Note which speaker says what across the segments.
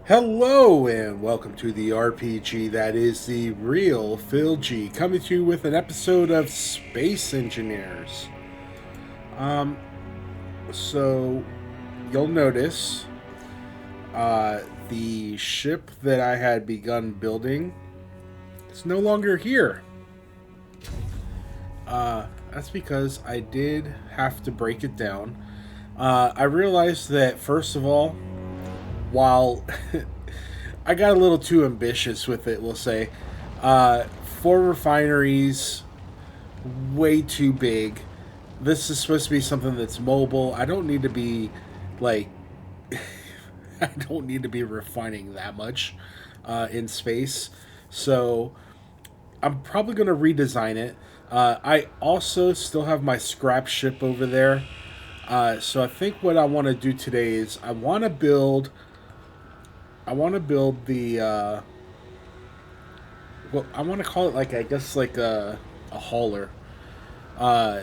Speaker 1: Hello and welcome to the RPG that is the real Phil G, coming to you with an episode of Space Engineers. Um, so you'll notice uh, the ship that I had begun building is no longer here. That's because I did have to break it down. I realized that first of all, while I got a little too ambitious with it, we'll say. Four refineries, way too big. This is supposed to be something that's mobile. I don't need to be like I don't need to be refining that much in space. So I'm probably going to redesign it. I also still have my scrap ship over there. So I think what I want to do today is I want to build the well, I want to call it like I guess like a hauler. Uh,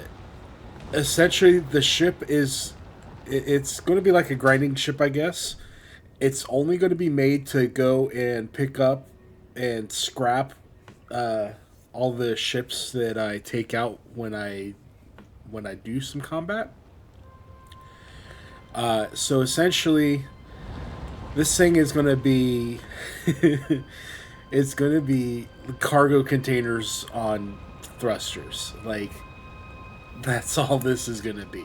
Speaker 1: Essentially, the ship is it's going to be like a grinding ship, I guess. It's only going to be made to go and pick up and scrap uh, all the ships that I take out when I do some combat. So essentially, this thing is going to be it's going to be cargo containers on thrusters. Like that's all this is going to be.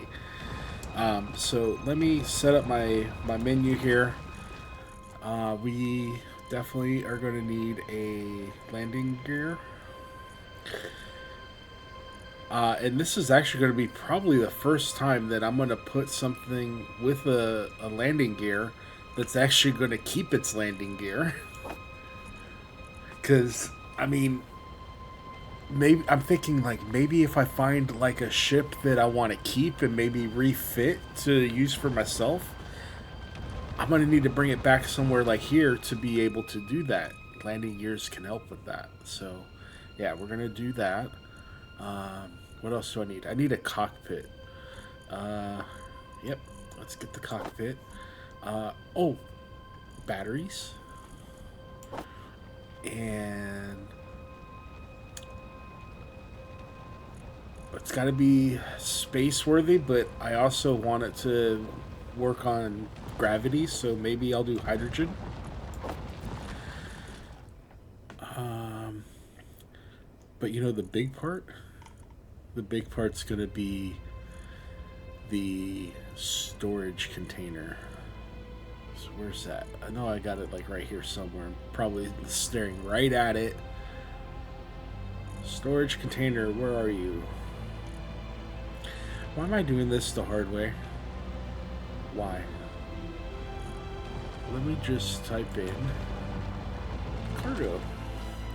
Speaker 1: So let me set up my menu here. We definitely are going to need a landing gear. And this is actually going to be probably the first time that I'm going to put something with a landing gear that's actually going to keep its landing gear. Because, I mean, maybe I'm thinking like maybe if I find like a ship that I want to keep and maybe refit to use for myself, I'm gonna need to bring it back somewhere like here to be able to do that. Landing gears can help with that. So, yeah, we're gonna do that. What else do I need? I need a cockpit. Uh, yep, let's get the cockpit. Oh, batteries. And it's got to be space worthy, but I also want it to work on gravity, so maybe I'll do hydrogen. Um, but you know the big part? The big part's gonna be the storage container. So where's that? I know I got it like right here somewhere. I'm probably staring right at it. Storage container, where are you? Why am I doing this the hard way? Why? Let me just type in cargo.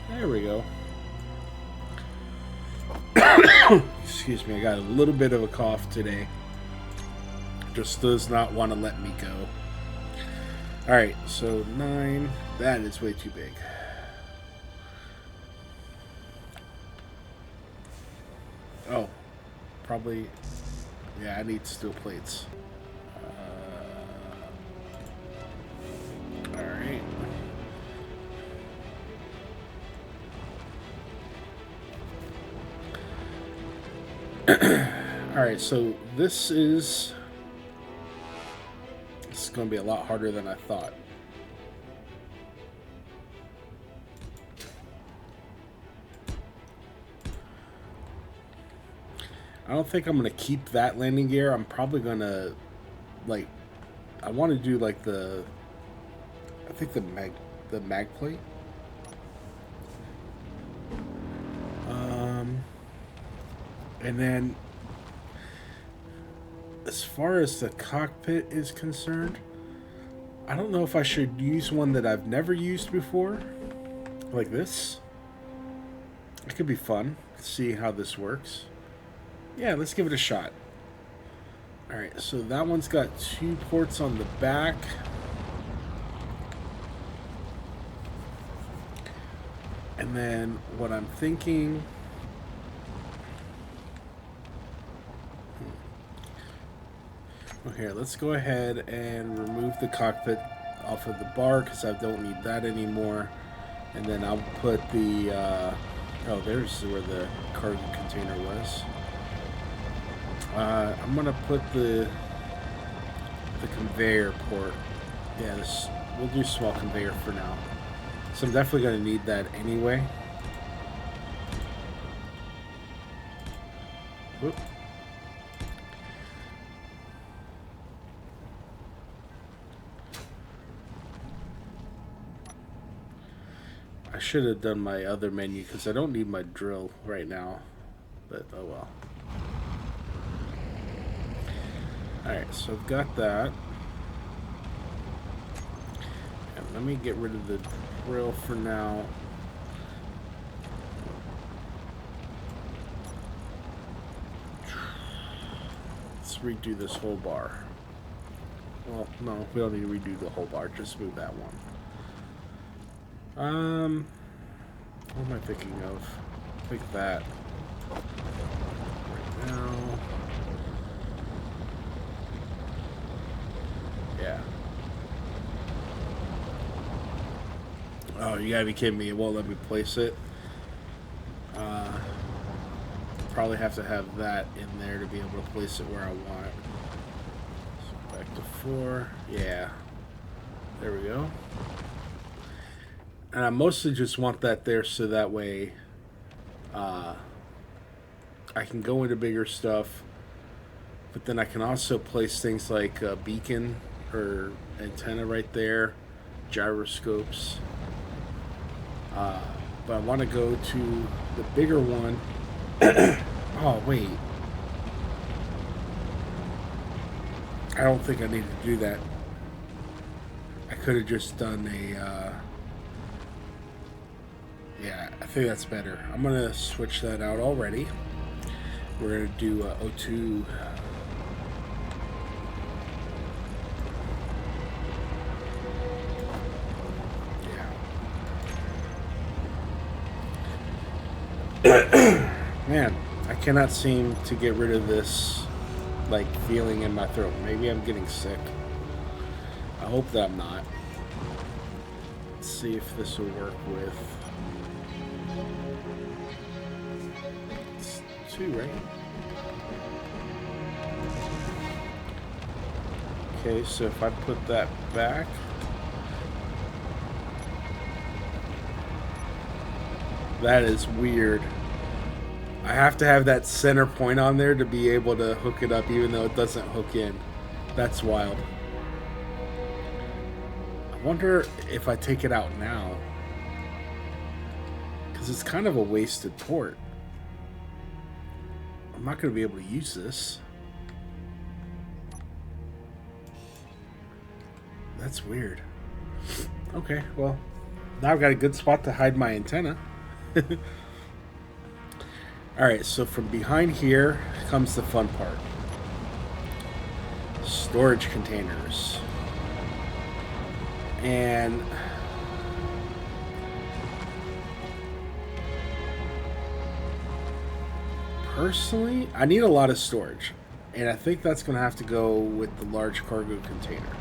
Speaker 1: There we go. Excuse me, I got a little bit of a cough today. Just does not want to let me go. Alright, so 9. That is way too big. Oh, probably. Yeah, I need steel plates. Alright. Alright, so this is going to be a lot harder than I thought. I don't think I'm going to keep that landing gear. I'm probably going to, like, I want to do, like, I think the mag plate. And then, as far as the cockpit is concerned, I don't know if I should use one that I've never used before, like this. It could be fun to see how this works. Yeah, let's give it a shot. Alright, so that one's got 2 ports on the back. And then what I'm thinking... Okay, let's go ahead and remove the cockpit off of the bar because I don't need that anymore. And then I'll put the, oh, there's where the cargo container was. I'm going to put the conveyor port. Yeah, we'll do small conveyor for now. So I'm definitely going to need that anyway. Whoop. I should have done my other menu because I don't need my drill right now. But oh well. Alright, so I've got that. And let me get rid of the drill for now. Let's redo this whole bar. Well, no, we don't need to redo the whole bar, just move that one. What am I thinking of? I think that. Right now. Yeah. Oh, you gotta be kidding me. It won't let me place it. Probably have to have that in there to be able to place it where I want it. So back to 4. Yeah. There we go. And I mostly just want that there so that way I can go into bigger stuff. But then I can also place things like a beacon or antenna right there, gyroscopes. But I want to go to the bigger one. Oh, wait. I don't think I need to do that. I could have just done a... yeah, I think that's better. I'm going to switch that out already. We're going to do O2... Man, I cannot seem to get rid of this, like, feeling in my throat. Maybe I'm getting sick. I hope that I'm not. Let's see if this will work with... It's 2, right? Okay, so if I put that back... That is weird. I have to have that center point on there to be able to hook it up even though it doesn't hook in. That's wild. I wonder if I take it out now. Because it's kind of a wasted port. I'm not going to be able to use this. That's weird. Okay, well, now I've got a good spot to hide my antenna. Alright, so from behind here comes the fun part. Storage containers. And personally, I need a lot of storage. And I think that's going to have to go with the large cargo container.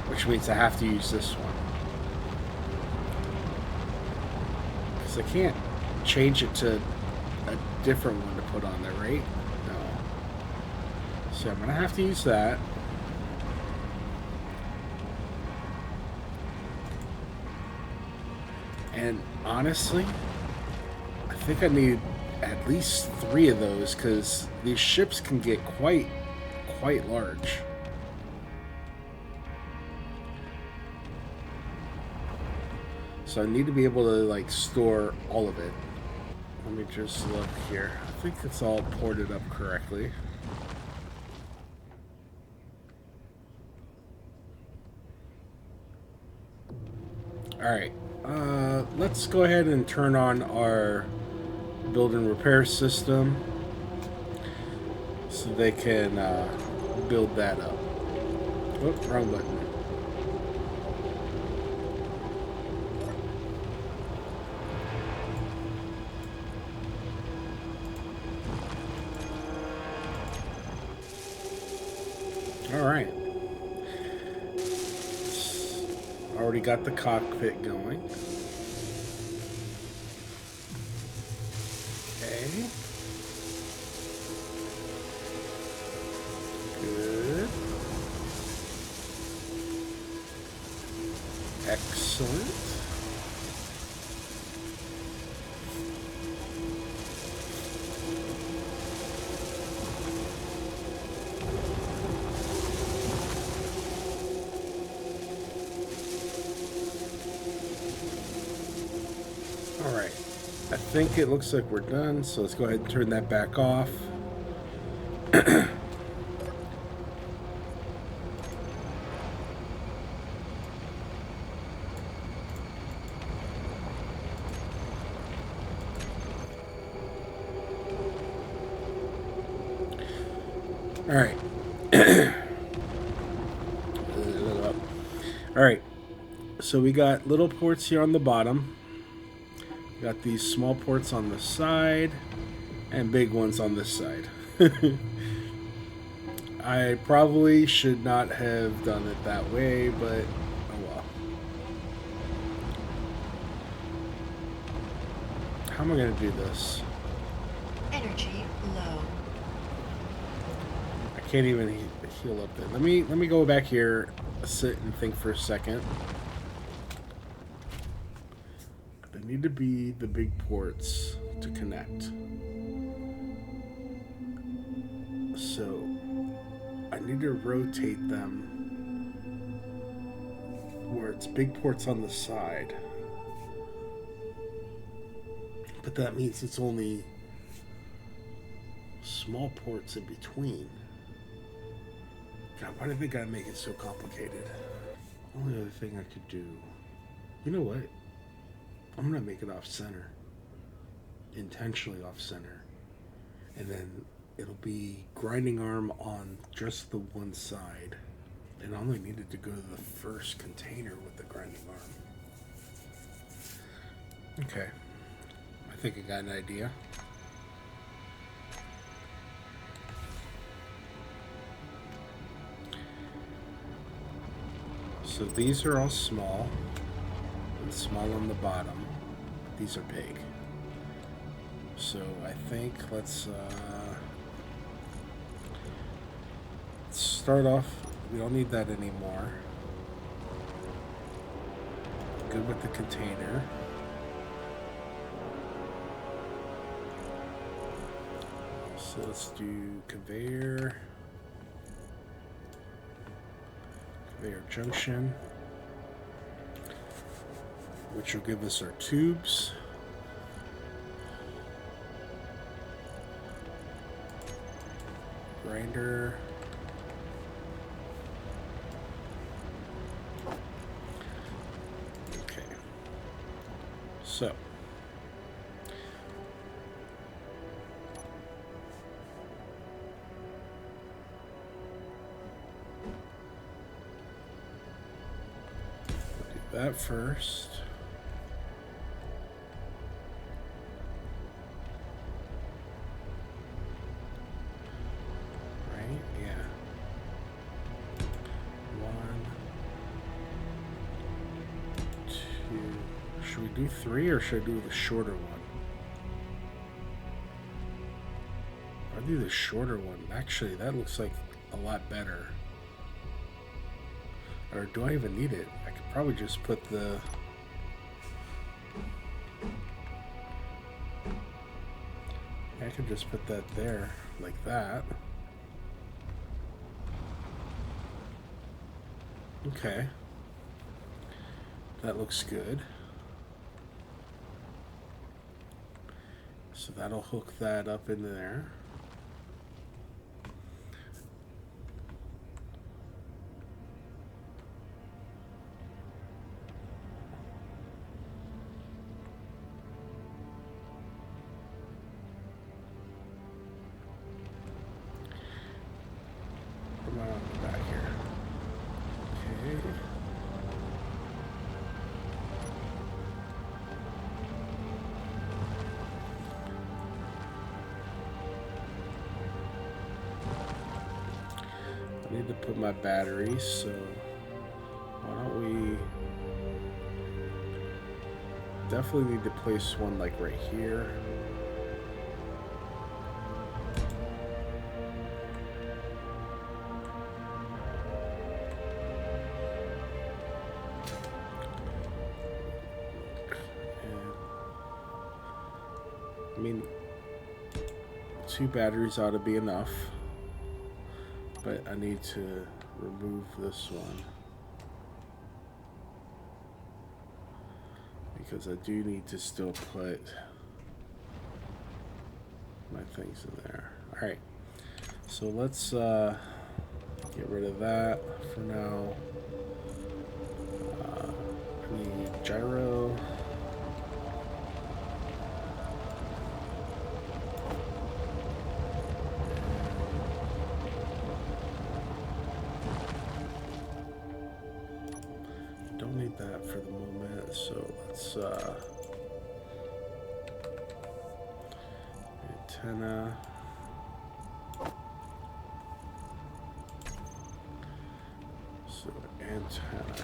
Speaker 1: Which means I have to use this one. Because I can't change it to a different one to put on there, right? No. So I'm going to have to use that. And honestly, I think I need at least 3 of those because these ships can get quite large. So I need to be able to like store all of it. Let me just look here. I think it's all ported up correctly. Alright, let's go ahead and turn on our build and repair system so they can build that up. Oh, wrong button. Alright. already got the cockpit going. Okay. Good. Excellent. All right. I think it looks like we're done, so let's go ahead and turn that back off. All right. All right. So we got little ports here on the bottom. We got these small ports on the side and big ones on this side. I probably should not have done it that way, but oh well. How am I going to do this?
Speaker 2: Energy low.
Speaker 1: I can't even heal up there. Let me go back here, sit and think for a second. They need to be the big ports to connect. So I need to rotate them where it's big ports on the side. But that means it's only small ports in between. God, why do they gotta make it so complicated? Only other thing I could do... You know what? I'm gonna make it off-center. Intentionally off-center. And then it'll be grinding arm on just the one side. And I only needed to go to the first container with the grinding arm. Okay. I think I got an idea. So these are all small. And small on the bottom. These are big. So I think let's start off. We don't need that anymore. Good with the container. So let's do conveyor junction, which will give us our tubes. Grinder. Okay. So do that first. Should we do 3 or should I do the shorter one? I'll do the shorter one. Actually, that looks like a lot better. Or do I even need it? I could probably just put the... I could just put that there, like that. Okay. That looks good. So that'll hook that up into there. Come on back here. Okay. I need to put my batteries, so why don't we definitely need to place one like right here. I mean, 2 batteries ought to be enough, but I need to remove this one because I do need to still put my things in there. All right, so let's get rid of that for now. I need gyro. Don't need that for the moment, so let's antenna. So antenna.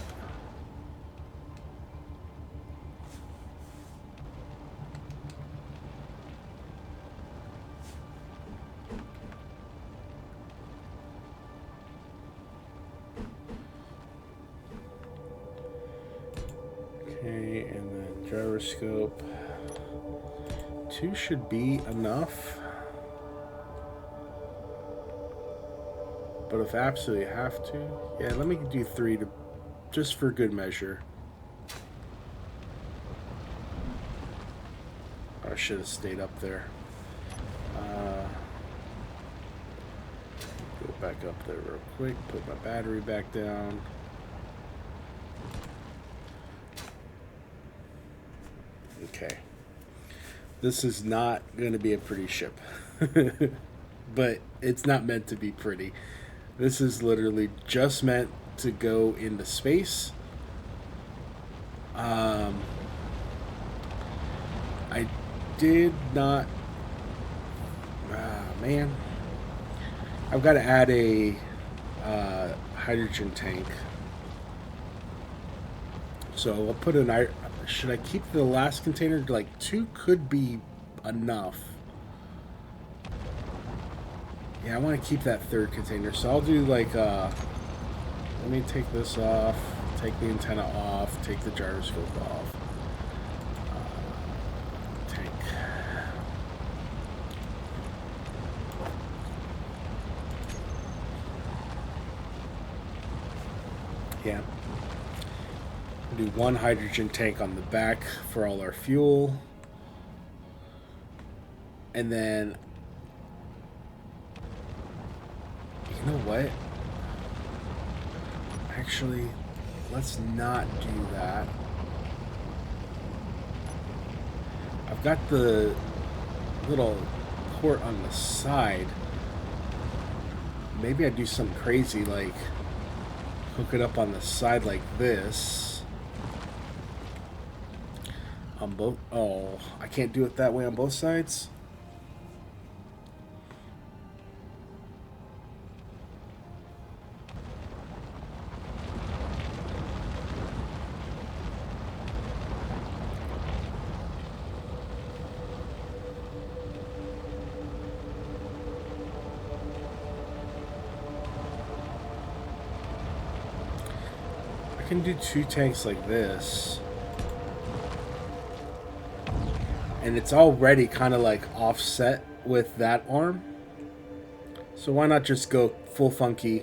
Speaker 1: Okay, and then gyroscope. 2 should be enough. But if I absolutely have to, yeah, let me do 3 to just for good measure. I should have stayed up there. Go back up there real quick, put my battery back down. Okay. This is not going to be a pretty ship. But it's not meant to be pretty. This is literally just meant to go into space. I did not... man. I've got to add a hydrogen tank. So I'll put an... Should I keep the last container? Like 2 could be enough. Yeah, I want to keep that 3rd container. So I'll do like, let me take this off, take the antenna off, take the gyroscope off. Tank. Yeah. Do 1 hydrogen tank on the back for all our fuel. And then, you know what? Actually, let's not do that. I've got the little port on the side. Maybe I do something crazy like hook it up on the side like this. On both... Oh, I can't do it that way on both sides? I can do 2 tanks like this. And it's already kind of like offset with that arm. So why not just go full funky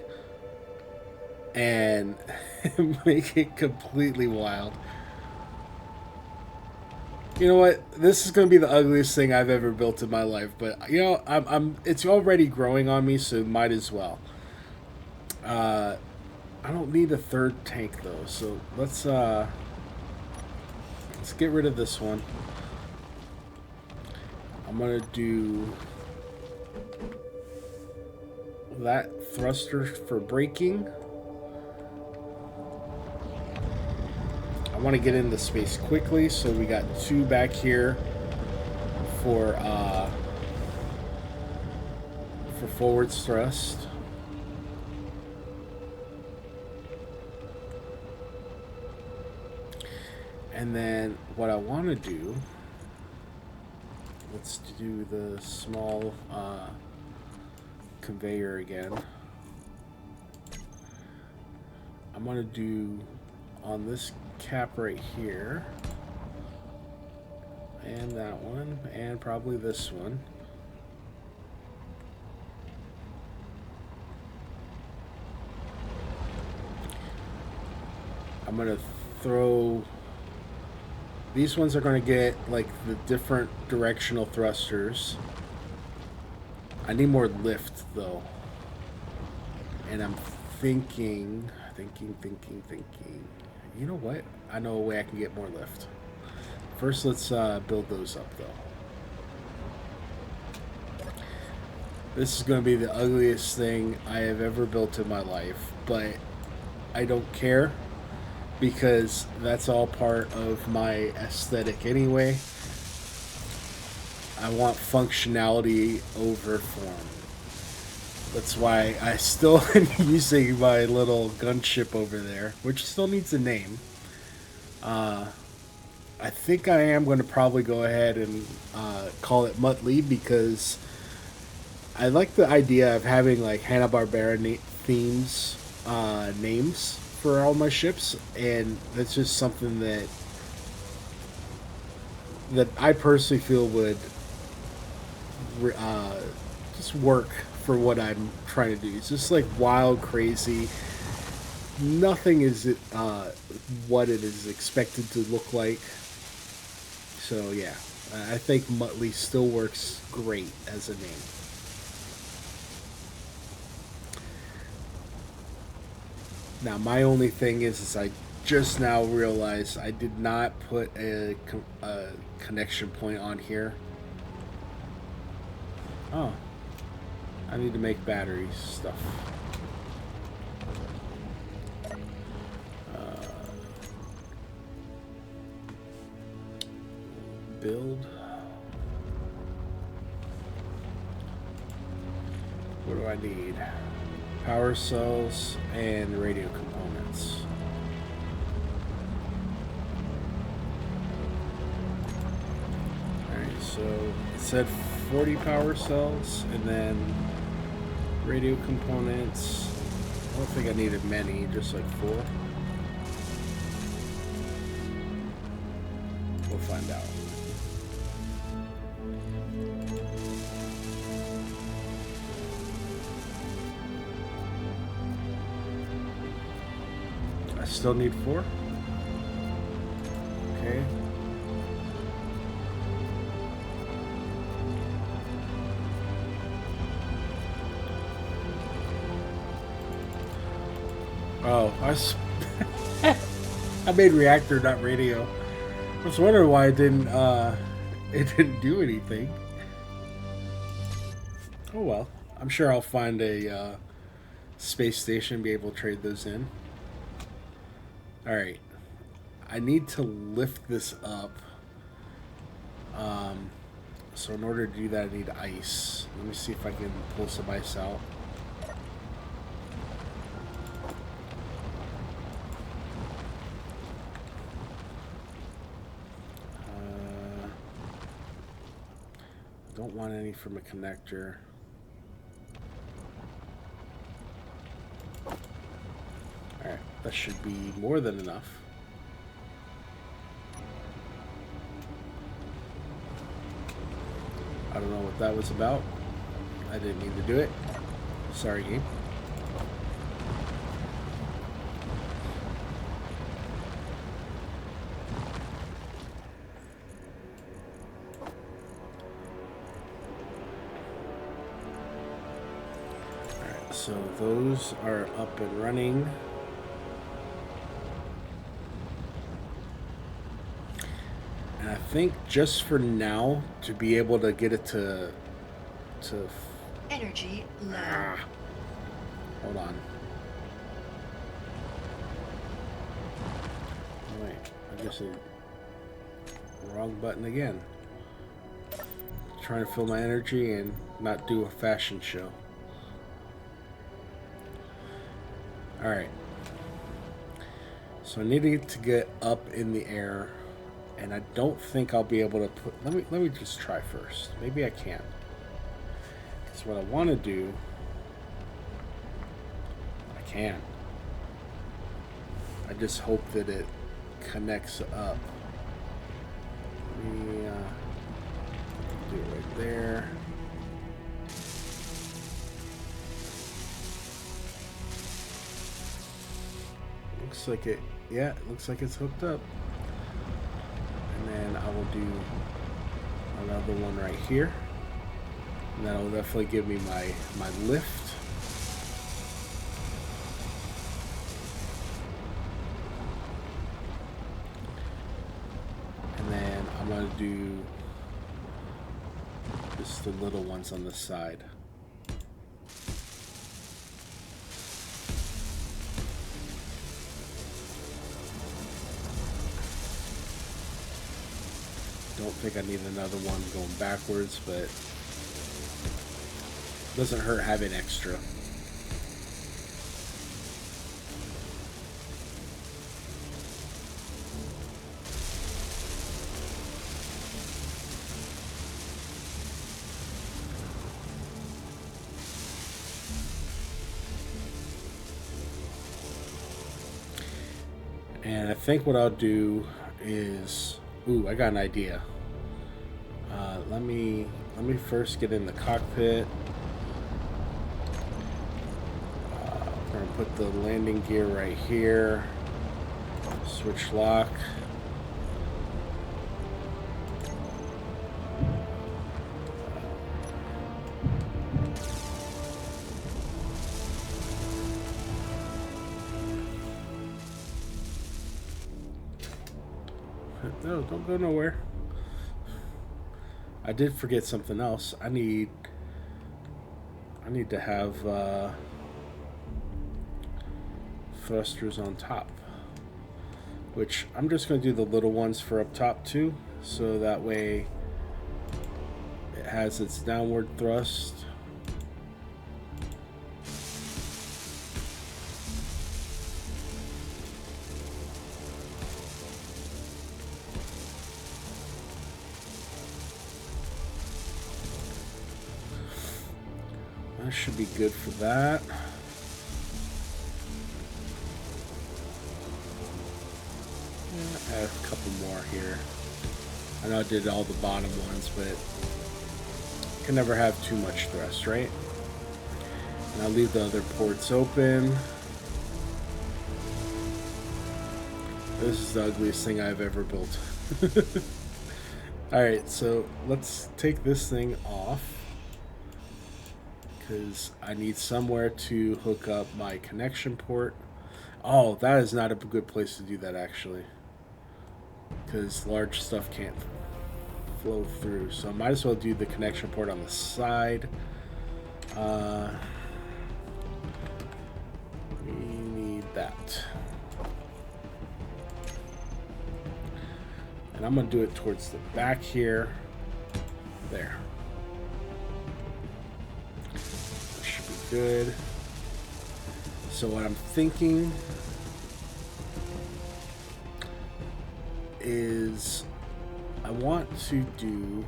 Speaker 1: and make it completely wild? You know what? This is going to be the ugliest thing I've ever built in my life, but you know, it's already growing on me, so might as well. I don't need a 3rd tank though, so let's get rid of this one. I'm gonna do that thruster for braking. I want to get into space quickly, so we got 2 back here for forwards thrust. And then what I want to do, let's do the small conveyor again. I'm going to do on this cap right here, and that one, and probably this one. I'm going to throw... These ones are going to get, like, the different directional thrusters. I need more lift, though. And I'm thinking... You know what? I know a way I can get more lift. First, let's build those up, though. This is going to be the ugliest thing I have ever built in my life, but I don't care because that's all part of my aesthetic anyway. I want functionality over form. That's why I still am using my little gunship over there, which still needs a name. I think I am going to probably go ahead and call it Muttley because I like the idea of having like Hanna-Barbera themes, names for all my ships, and that's just something that I personally feel would just work for what I'm trying to do. It's just like wild, crazy. Nothing is what it is expected to look like. So yeah, I think Muttley still works great as a name. Now my only thing is I just now realized I did not put a connection point on here. Oh, I need to make battery stuff. Build. What do I need? Power cells and radio components. Alright, so it said 40 power cells and then radio components. I don't think I needed many, just like 4. We'll find out. I still need 4. Okay. Oh, I made reactor, not radio. I was wondering why it didn't do anything. Oh well. I'm sure I'll find a space station and be able to trade those in. Alright. I need to lift this up. So in order to do that, I need ice. Let me see if I can pull some ice out. Don't want any from a connector. Alright, that should be more than enough. I don't know what that was about. I didn't mean to do it. Sorry, game. Alright, so those are up and running. And I think just for now, to be able to get it to
Speaker 2: Energy low.
Speaker 1: Hold on. Oh, wait, I guess wrong button again. Trying to fill my energy and not do a fashion show. Alright. So I need to get up in the air And I don't think I'll be able to put... Let me just try first. Maybe I can. Because what I want to do... I can. I just hope that it connects up. Let me do it right there. Looks like it... Yeah, it looks like it's hooked up. And then I will do another one right here. And that'll definitely give me my lift. And then I'm going to do just the little ones on the side. Don't think I need another one going backwards, but doesn't hurt having extra. And I think what I'll do is, ooh, I got an idea. Let me first get in the cockpit. I'm gonna put the landing gear right here. Switch lock. No, don't go nowhere. I did forget something else. I need to have thrusters on top, which I'm just going to do the little ones for up top too, so that way it has its downward thrust. That should be good for that. Add a couple more here. I know I did all the bottom ones, but can never have too much thrust, right? And I'll leave the other ports open. This is the ugliest thing I've ever built. Alright, so let's take this thing off, because I need somewhere to hook up my connection port. Oh, that is not a good place to do that, actually, because large stuff can't flow through. So I might as well do the connection port on the side. We need that. And I'm going to do it towards the back here. There. That should be good. So what I'm thinking is I want to do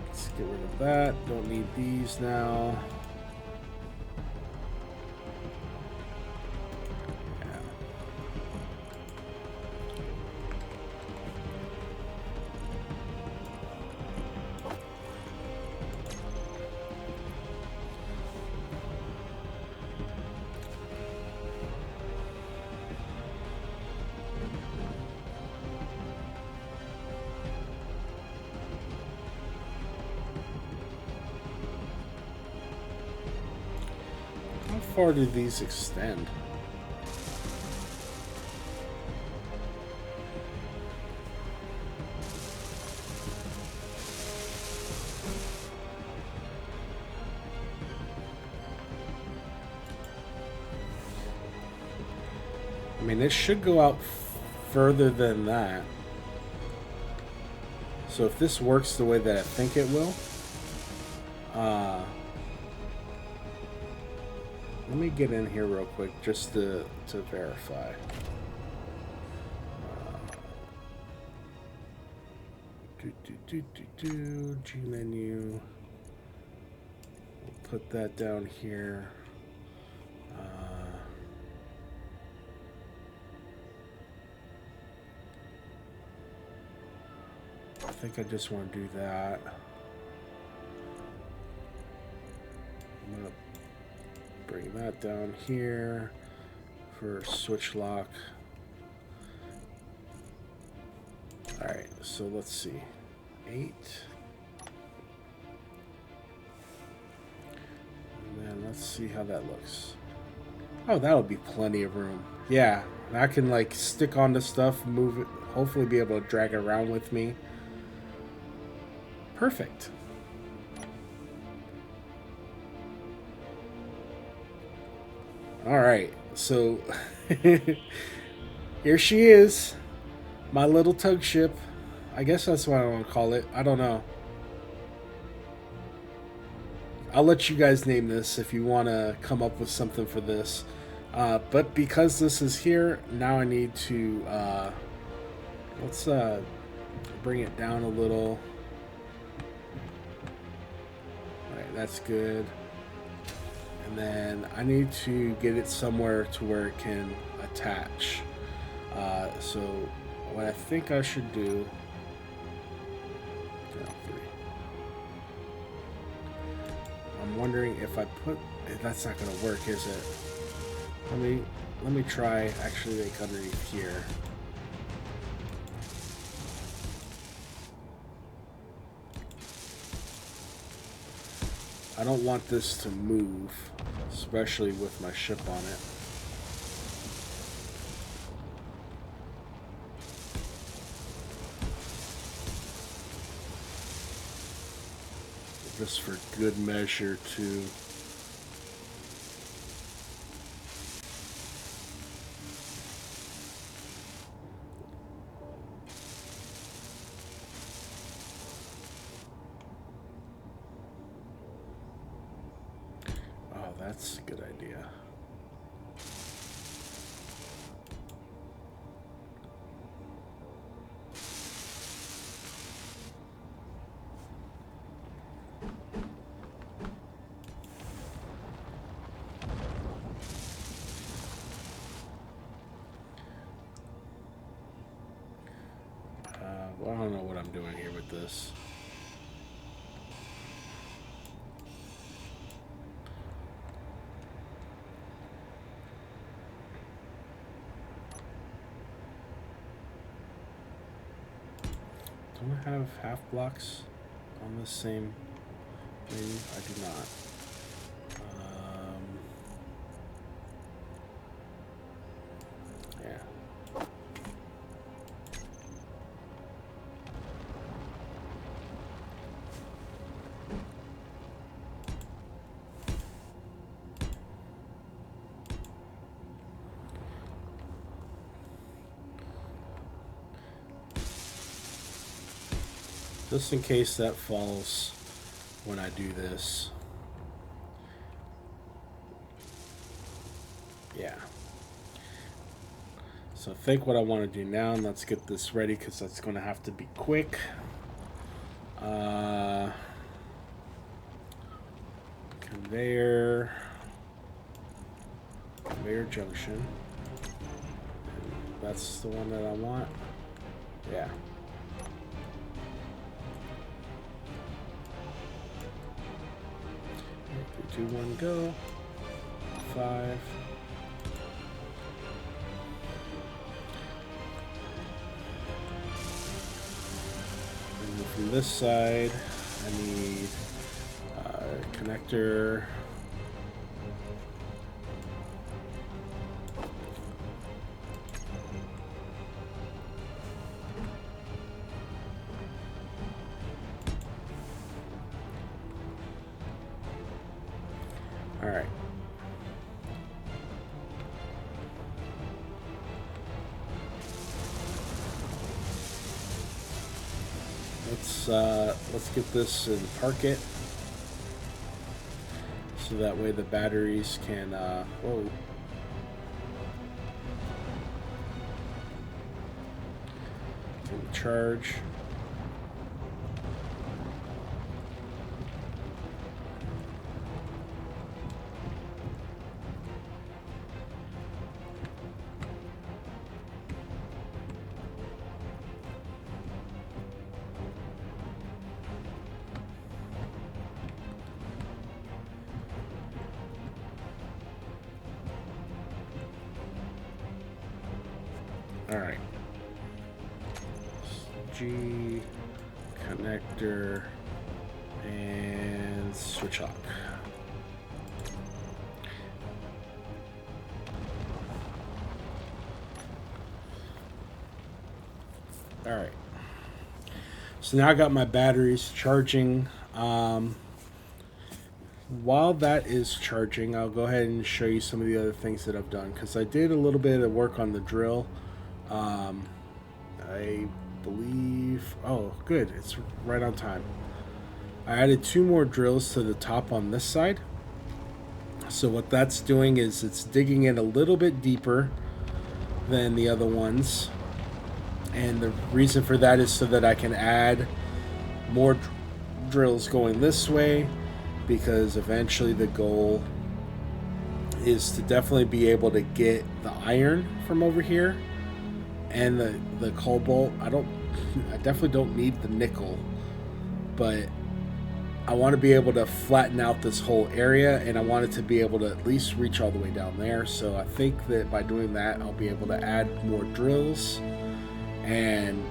Speaker 1: let's get rid of that. Don't need these now. How far do these extend? I mean, it should go out further than that. So if this works the way that I think it will, Let me get in here real quick just to verify. G menu. We'll put that down here. I think I just want to do that. I'm going to bring that down here for switch lock. Alright, so let's see. 8. And then let's see how that looks. Oh, that'll be plenty of room. Yeah, and I can like stick onto stuff, move it, hopefully be able to drag it around with me. Perfect. Alright, so here she is. My little tug ship. I guess that's what I want to call it. I don't know. I'll let you guys name this if you want to come up with something for this. But because this is here, now I need to... let's bring it down a little. Alright, that's good. And then I need to get it somewhere to where it can attach. So what I think I should do... I'm wondering if I put... That's not going to work, is it? Let me try actually like underneath here. I don't want this to move, especially with my ship on it. Just for good measure too. Oh, that's a good idea. Well, I don't know what I'm doing here with this. Don't I have half blocks on the same menu? I do not. Yeah. Just in case that falls when I do this. Yeah. So I think what I want to do now, and let's get this ready because that's going to have to be quick. Conveyor junction. And that's the one that I want. Yeah. 3, 2, 1, go. 5. And from this side, I need a connector. All right. Let's get this and park it. so that way the batteries can whoa, can charge. All right. G connector and switch lock. All right. So now I got my batteries charging. While that is charging, I'll go ahead and show you some of the other things that I've done because I did a little bit of work on the drill. I believe, oh good, it's right on time. I added 2 more drills to the top on this side. So what that's doing is it's digging in a little bit deeper than the other ones. And the reason for that is so that I can add more drills going this way, because eventually the goal is to definitely be able to get the iron from over here and the cobalt. I definitely don't need the nickel, but I want to be able to flatten out this whole area, and I want it to be able to at least reach all the way down there. So I think that by doing that, I'll be able to add more drills and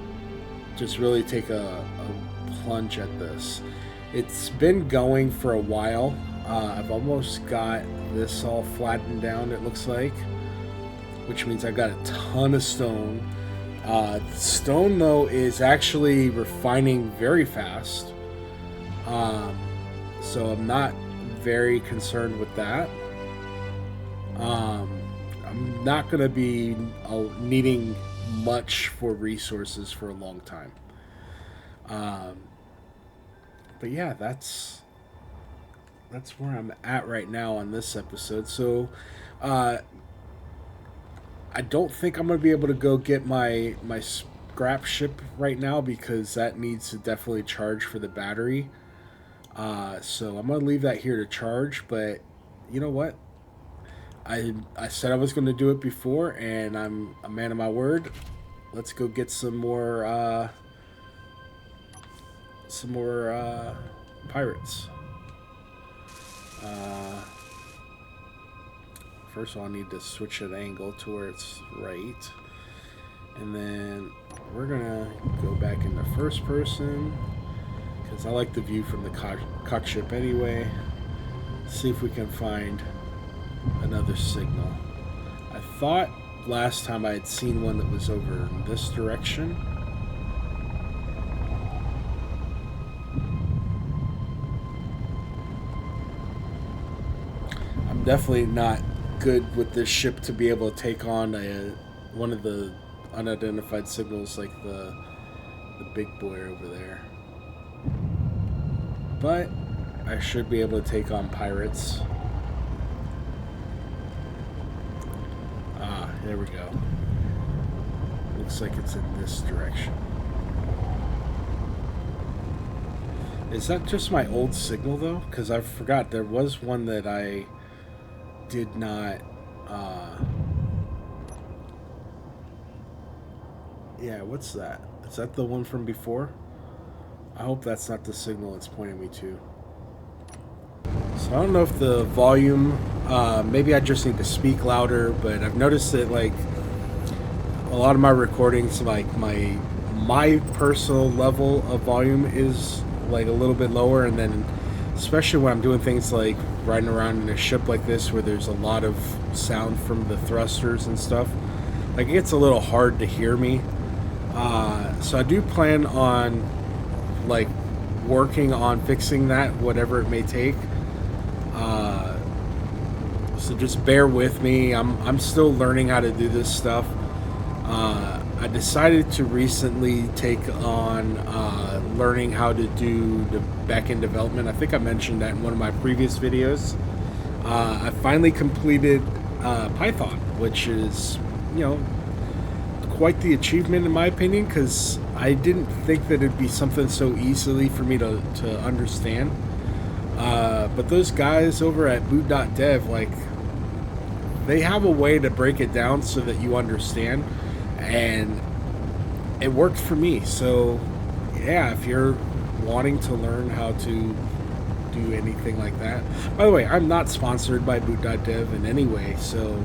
Speaker 1: just really take a plunge at this. It's been going for a while. I've almost got this all flattened down, it looks like, which means I've got a ton of stone. Stone, though, is actually refining very fast. So I'm not very concerned with that. I'm not going to be needing much for resources for a long time. But yeah, that's where I'm at right now on this episode. So I don't think I'm going to be able to go get my scrap ship right now because that needs to definitely charge for the battery. So I'm going to leave that here to charge, but you know what? I said I was going to do it before, and I'm a man of my word. Let's go get some more pirates. First of all, I need to switch an angle to where it's right. And then we're going to go back into first person because I like the view from the cockship anyway. See if we can find another signal. I thought last time I had seen one that was over in this direction. I'm definitely not good with this ship to be able to take on one of the unidentified signals like the big boy over there. But I should be able to take on pirates. Ah, there we go. Looks like it's in this direction. Is that just my old signal though? Because I forgot there was one that I did not yeah, what's that? Is that the one from before? I hope that's not the signal it's pointing me to. So I don't know if the volume, maybe I just need to speak louder, but I've noticed that like a lot of my recordings, like my personal level of volume is like a little bit lower, and then especially when I'm doing things like riding around in a ship like this where there's a lot of sound from the thrusters and stuff, like it gets a little hard to hear me. So I do plan on like working on fixing that, whatever it may take. So just bear with me. I'm still learning how to do this stuff. I decided to recently take on learning how to do the back-end development. I think I mentioned that in one of my previous videos. I finally completed Python, which is, you know, quite the achievement in my opinion, because I didn't think that it'd be something so easily for me to understand. But those guys over at boot.dev, like, they have a way to break it down so that you understand, and it worked for me. So, yeah, if you're wanting to learn how to do anything like that. By the way, I'm not sponsored by boot.dev in any way, so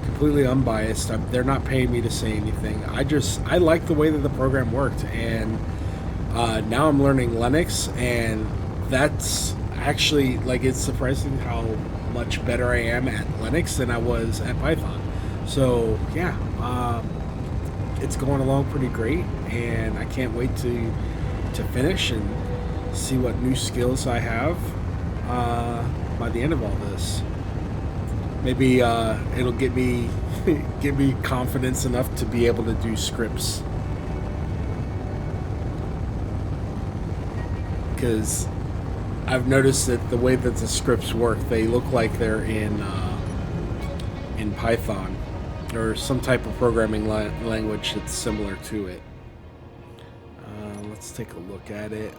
Speaker 1: completely unbiased. They're not paying me to say anything. I like the way that the program worked, and now I'm learning Linux, and that's actually, like, it's surprising how much better I am at Linux than I was at Python. So yeah, it's going along pretty great, and I can't wait to finish and see what new skills I have by the end of all this. Maybe it'll get me give me confidence enough to be able to do scripts, because I've noticed that the way that the scripts work, they look like they're in Python or some type of programming language that's similar to it. Let's take a look at it.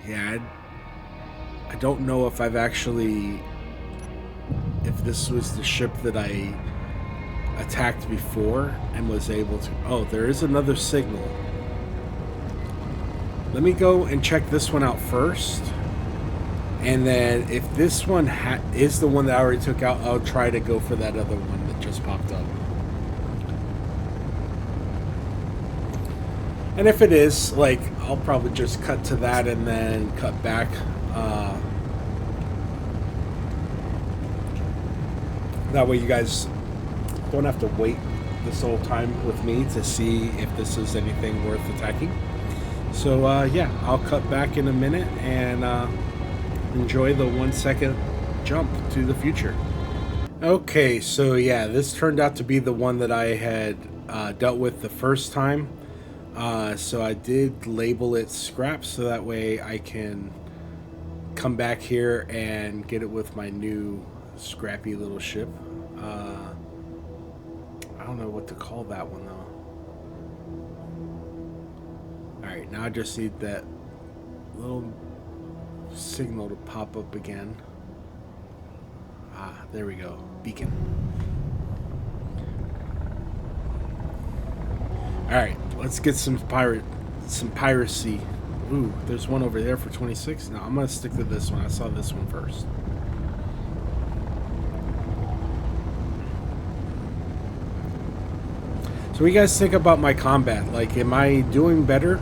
Speaker 1: Yeah, I don't know if I've actually, if this was the ship that I attacked before and was able to. Oh, there is another signal. Let me go and check this one out first, and then if this one is the one that I already took out, I'll try to go for that other one that just popped up. And if it is, like, I'll probably just cut to that and then cut back. That way you guys don't have to wait this whole time with me to see if this is anything worth attacking. So yeah, I'll cut back in a minute and enjoy the 1 second jump to the future. Okay, so yeah, this turned out to be the one that I had dealt with the first time. So I did label it scrap so that way I can come back here and get it with my new scrappy little ship. I don't know what to call that one though. Alright, now I just need that little signal to pop up again. Ah, there we go. Beacon. Alright, let's get some piracy. Ooh, there's one over there for 26. No, I'm gonna stick to this one. I saw this one first. So what do you guys think about my combat? Like, am I doing better?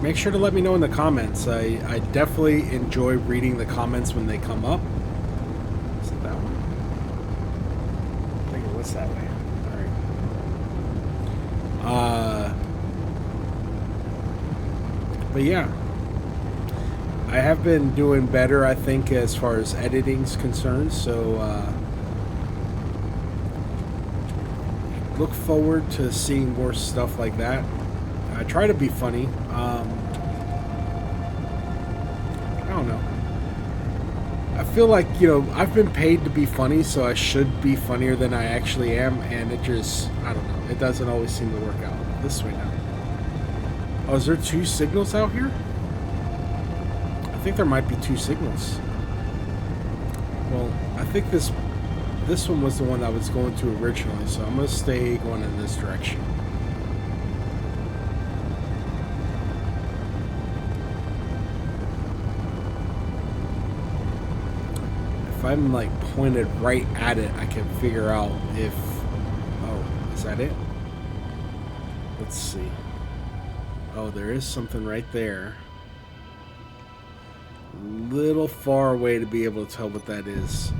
Speaker 1: Make sure to let me know in the comments. I definitely enjoy reading the comments when they come up. Is it that one? I think it was that way. Alright. But yeah. I have been doing better, I think, as far as editing's concerned, so look forward to seeing more stuff like that. I try to be funny. I don't know. I feel like, you know, I've been paid to be funny, so I should be funnier than I actually am, and it just, I don't know, it doesn't always seem to work out. This way now. Oh, is there 2 signals out here? I think there might be 2 signals. Well, I think this one was the one I was going to originally, so I'm going to stay going in this direction. If I'm like pointed right at it, I can figure out if... Oh, is that it? Let's see. Oh, there is something right there. A little far away to be able to tell what that is.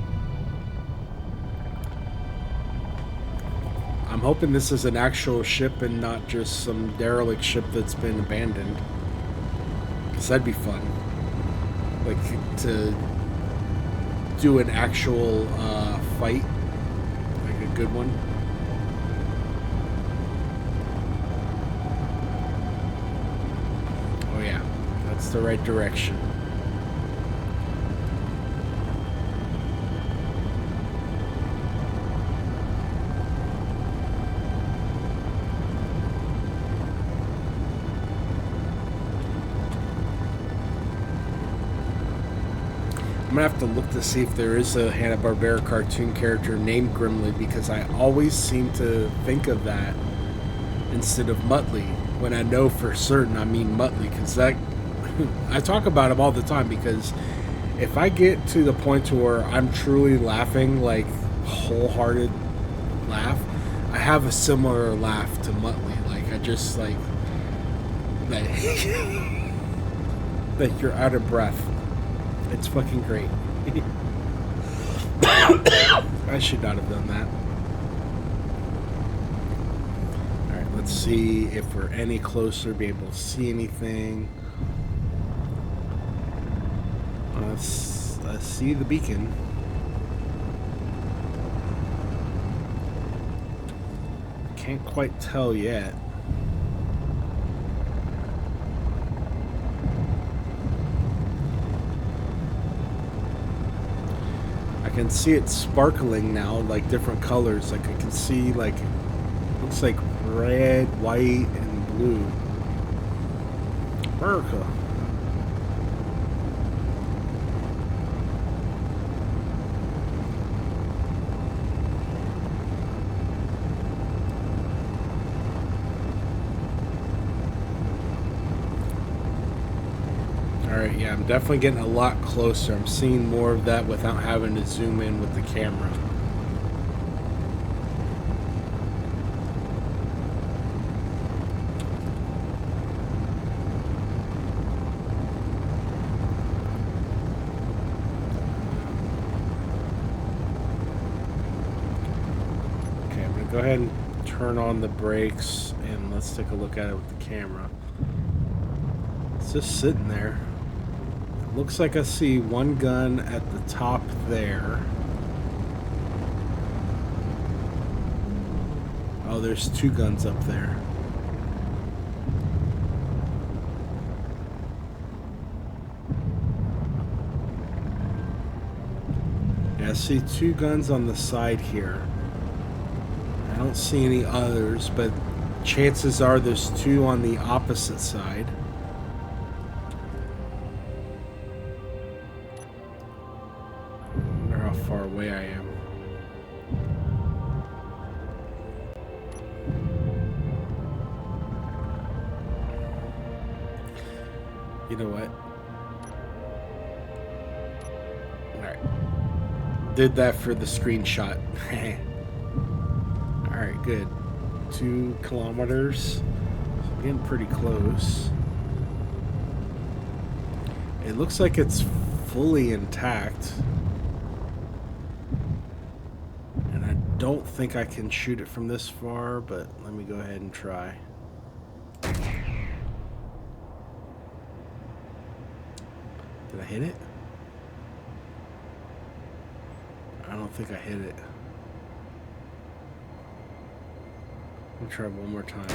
Speaker 1: I'm hoping this is an actual ship and not just some derelict ship that's been abandoned. Because that'd be fun. Like, to do an actual fight. Like a good one. Oh yeah, that's the right direction. gonna have to look to see if there is a Hanna-Barbera cartoon character named Grimly, because I always seem to think of that instead of Muttley, when I know for certain I mean Muttley, because that I talk about him all the time, because if I get to the point to where I'm truly laughing, like wholehearted laugh, I have a similar laugh to Muttley. Like I just like that you're out of breath. It's fucking great. I should not have done that. Alright, let's see if we're any closer, be able to see anything. Let's see the beacon. Can't quite tell yet. I can see it sparkling now, like different colors. Like I can see, like, looks like red, white, and blue. America. Alright, yeah, I'm definitely getting a lot closer. I'm seeing more of that without having to zoom in with the camera. Okay, I'm going to go ahead and turn on the brakes and let's take a look at it with the camera. It's just sitting there. Looks like I see one gun at the top there. Oh, there's two guns up there. Yeah, I see two guns on the side here. I don't see any others, but chances are there's two on the opposite side. Far away I am. You know what? Alright. Did that for the screenshot. Alright, good. 2 kilometers. So I'm getting pretty close. It looks like it's fully intact. Don't think I can shoot it from this far, but let me go ahead and try. Did I hit it? I don't think I hit it. Let me try one more time.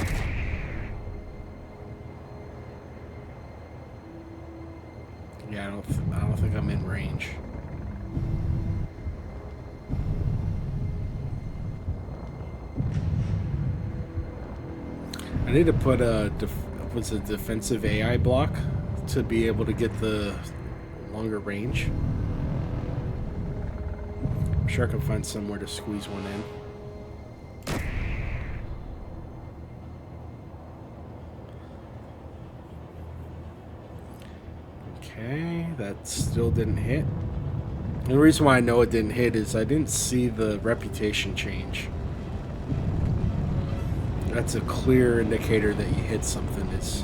Speaker 1: Yeah, I don't think I'm in range. I need to put a defensive AI block to be able to get the longer range. I'm sure I can find somewhere to squeeze one in. Okay, that still didn't hit. And the reason why I know it didn't hit is I didn't see the reputation change. That's a clear indicator that you hit something, is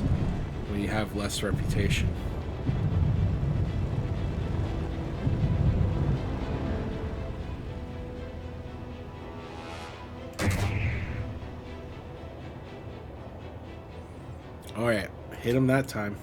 Speaker 1: when you have less reputation. Alright, hit him that time.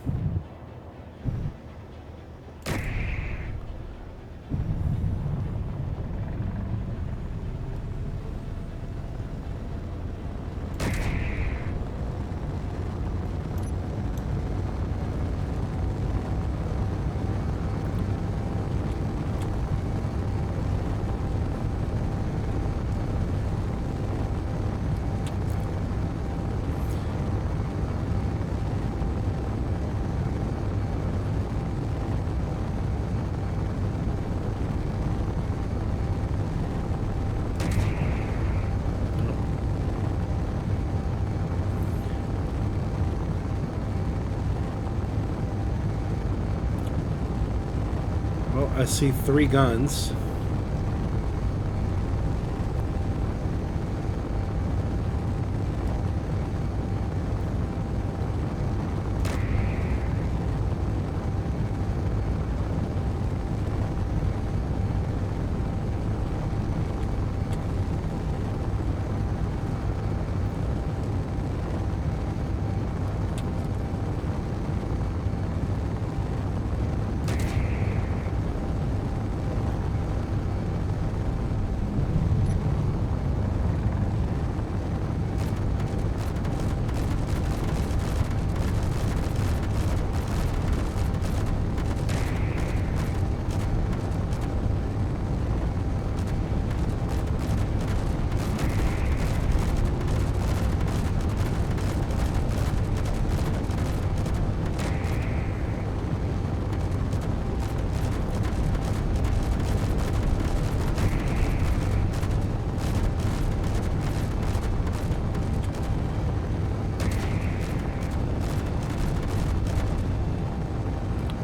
Speaker 1: I see 3 guns.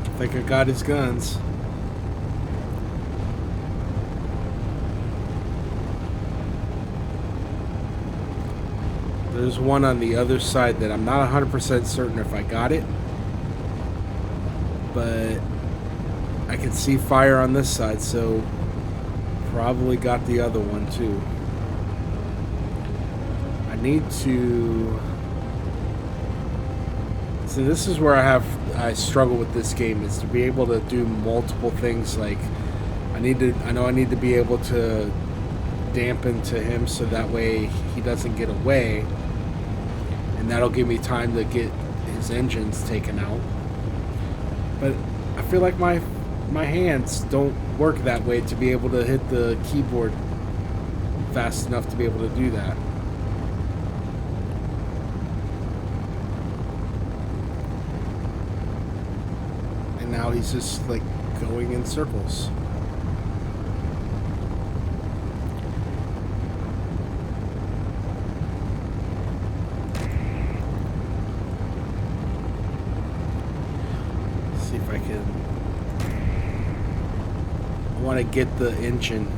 Speaker 1: I think I got his guns. There's one on the other side that I'm not 100% certain if I got it. But I can see fire on this side, so probably got the other one too. I need to... So this is where I struggle with this game, is to be able to do multiple things. Like I know I need to be able to dampen to him so that way he doesn't get away, and that'll give me time to get his engines taken out. But I feel like my hands don't work that way to be able to hit the keyboard fast enough to be able to do that. And now he's just like going in circles. See if I can... I want to get the engine.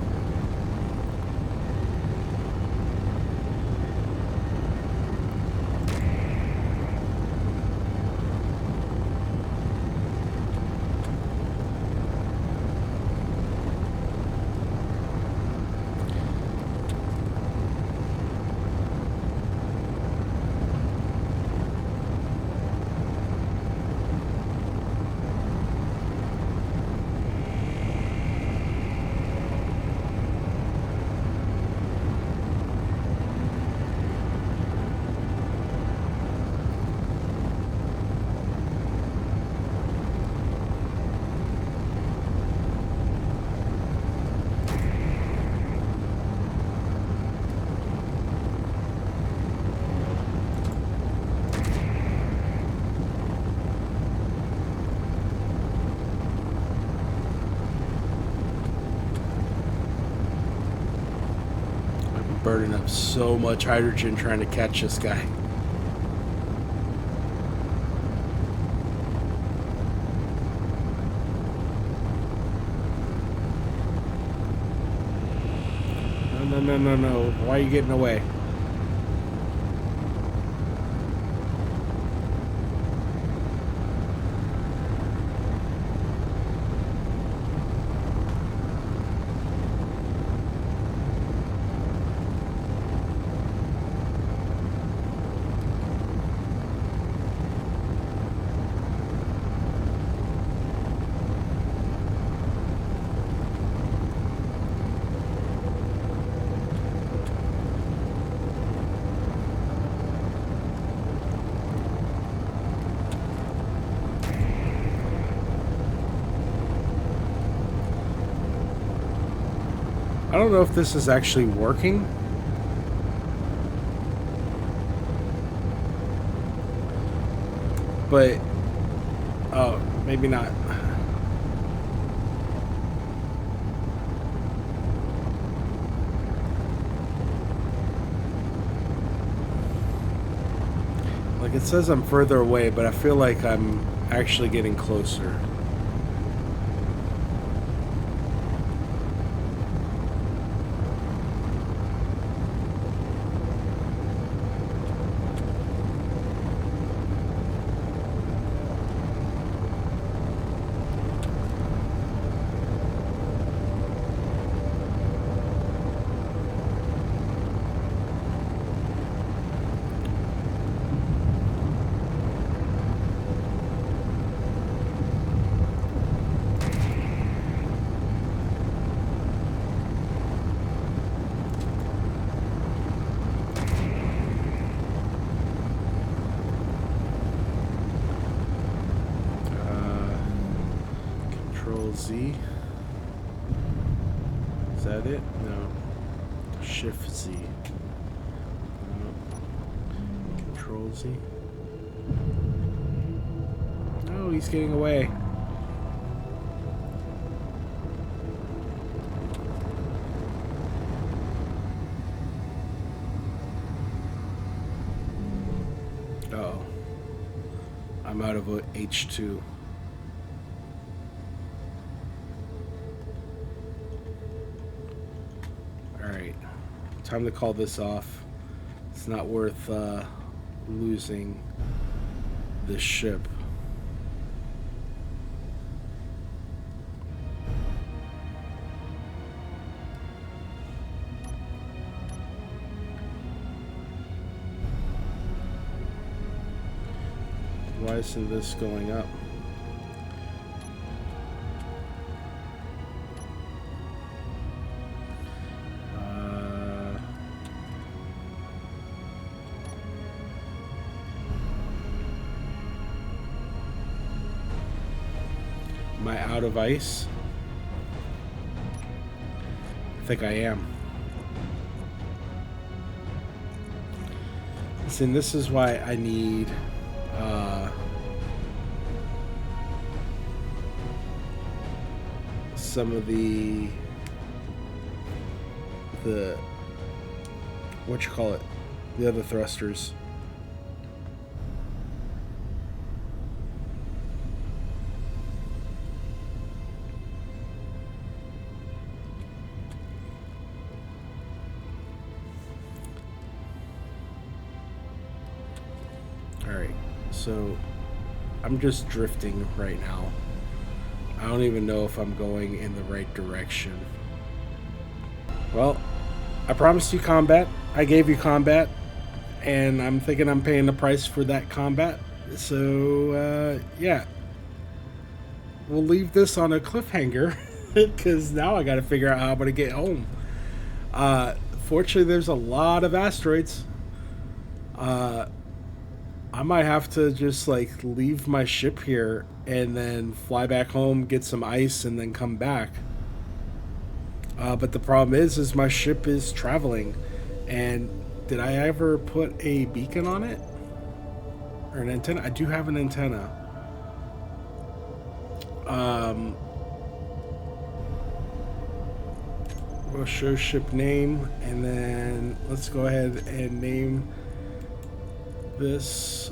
Speaker 1: Burning up so much hydrogen trying to catch this guy. No. Why are you getting away? I don't know if this is actually working. But, oh, maybe not. Like it says I'm further away, but I feel like I'm actually getting closer. Z. Is that it? No. Shift Z. No. Control Z. Oh, he's getting away. Uh-oh. I'm out of H2. Alright. Time to call this off. It's not worth losing this ship. Why isn't this going up? Am I out of ice? I think I am. See, this is why I need some of the what you call it, the other thrusters. Alright, so I'm just drifting right now. I don't even know if I'm going in the right direction. Well, I promised you combat. I gave you combat. And I'm thinking I'm paying the price for that combat. So, yeah. We'll leave this on a cliffhanger. Because now I gotta figure out how I'm gonna get home. Fortunately, there's a lot of asteroids. I might have to just like leave my ship here and then fly back home, get some ice, and then come back. But the problem is my ship is traveling. And did I ever put a beacon on it? Or an antenna? I do have an antenna. We'll show ship name, and then let's go ahead and name this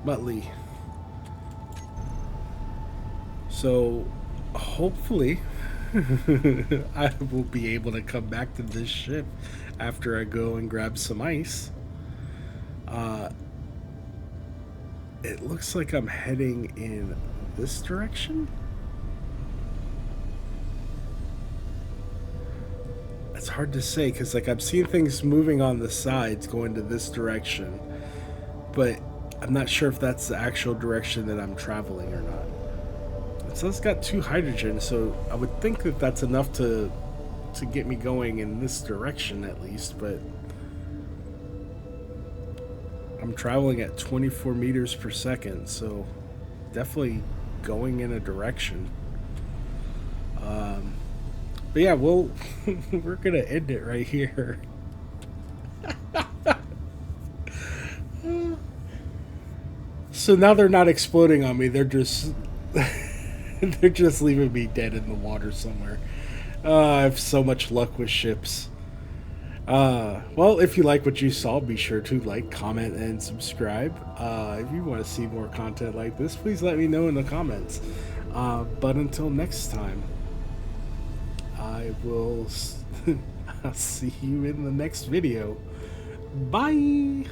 Speaker 1: Muttley. So hopefully I will be able to come back to this ship after I go and grab some ice. It looks like I'm heading in this direction. It's hard to say because like I'm seeing things moving on the sides going to this direction, but I'm not sure if that's the actual direction that I'm traveling or not. So it's got 2 hydrogen, so I would think that that's enough to get me going in this direction at least, but I'm traveling at 24 meters per second, so definitely going in a direction. But yeah, we're gonna end it right here. So now they're not exploding on me; they're just they're just leaving me dead in the water somewhere. I have so much luck with ships. Well, if you like what you saw, be sure to like, comment, and subscribe. If you want to see more content like this, please let me know in the comments. But until next time, I will I'll see you in the next video. Bye!